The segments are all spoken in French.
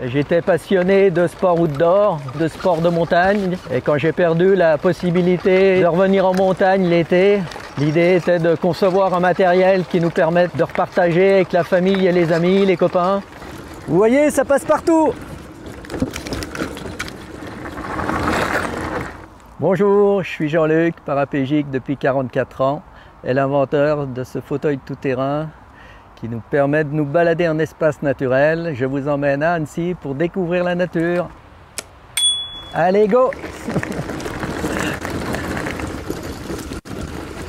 J'étais passionné de sport outdoor, de sport de montagne. Et quand j'ai perdu la possibilité de revenir en montagne l'été, l'idée était de concevoir un matériel qui nous permette de repartager avec la famille et les amis, les copains. Vous voyez, ça passe partout! Bonjour, je suis Jean-Luc, paraplégique depuis 44 ans et l'inventeur de ce fauteuil tout-terrain qui nous permet de nous balader en espace naturel. Je vous emmène à Annecy pour découvrir la nature. Allez, go!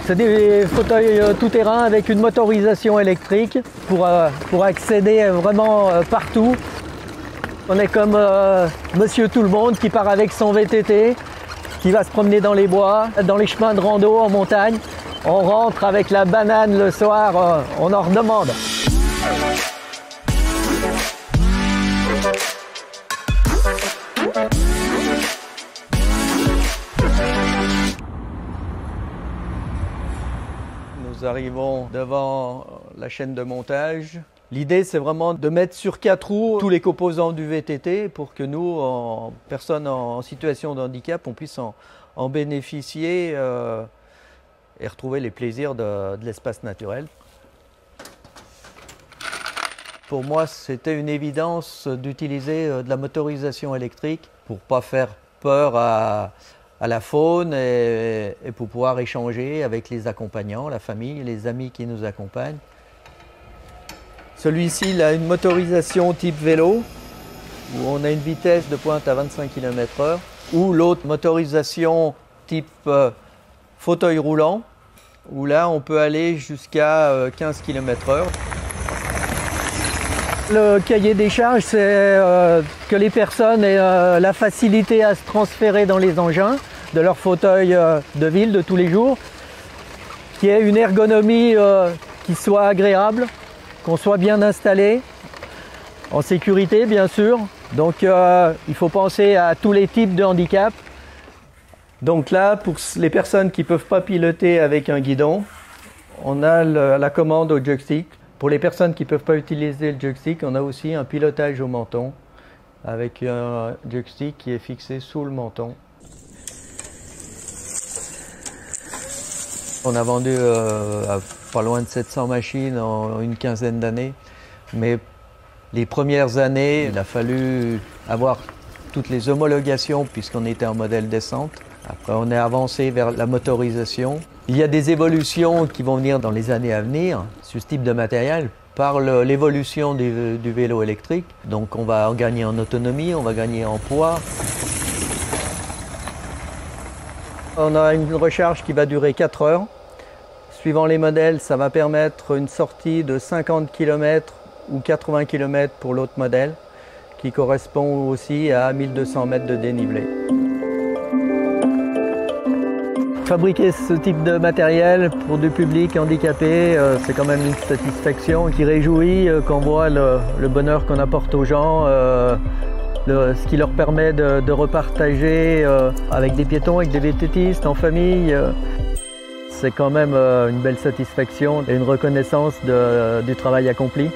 C'est des fauteuils tout-terrain avec une motorisation électrique pour accéder vraiment partout. On est comme Monsieur Tout-le-Monde qui part avec son VTT, qui va se promener dans les bois, dans les chemins de rando en montagne. On rentre avec la banane le soir, on en redemande. Nous arrivons devant la chaîne de montage. L'idée, c'est vraiment de mettre sur 4 roues tous les composants du VTT pour que nous, personnes en situation de handicap, on puisse en bénéficier et retrouver les plaisirs de l'espace naturel. Pour moi, c'était une évidence d'utiliser de la motorisation électrique pour ne pas faire peur à la faune et pour pouvoir échanger avec les accompagnants, la famille, les amis qui nous accompagnent. Celui-ci, il a une motorisation type vélo, où on a une vitesse de pointe à 25 km/h, ou l'autre motorisation type fauteuil roulant, où là on peut aller jusqu'à 15 km/h. Le cahier des charges, c'est que les personnes aient la facilité à se transférer dans les engins de leur fauteuil de ville de tous les jours, qu'il y ait une ergonomie qui soit agréable, qu'on soit bien installé, en sécurité bien sûr. Donc il faut penser à tous les types de handicap. Donc là, pour les personnes qui ne peuvent pas piloter avec un guidon, on a la commande au joystick. Pour les personnes qui ne peuvent pas utiliser le joystick, on a aussi un pilotage au menton avec un joystick qui est fixé sous le menton. On a vendu pas loin de 700 machines en une quinzaine d'années, mais les premières années, il a fallu avoir toutes les homologations puisqu'on était en modèle descente. Après, on est avancé vers la motorisation. Il y a des évolutions qui vont venir dans les années à venir sur ce type de matériel par l'évolution du vélo électrique. Donc on va gagner en autonomie, on va gagner en poids. On a une recharge qui va durer 4 heures. Suivant les modèles, ça va permettre une sortie de 50 km ou 80 km pour l'autre modèle, qui correspond aussi à 1200 mètres de dénivelé. Fabriquer ce type de matériel pour du public handicapé, c'est quand même une satisfaction qui réjouit quand on voit le bonheur qu'on apporte aux gens, ce qui leur permet de repartager avec des piétons, avec des VTTistes, en famille. C'est quand même une belle satisfaction et une reconnaissance du travail accompli.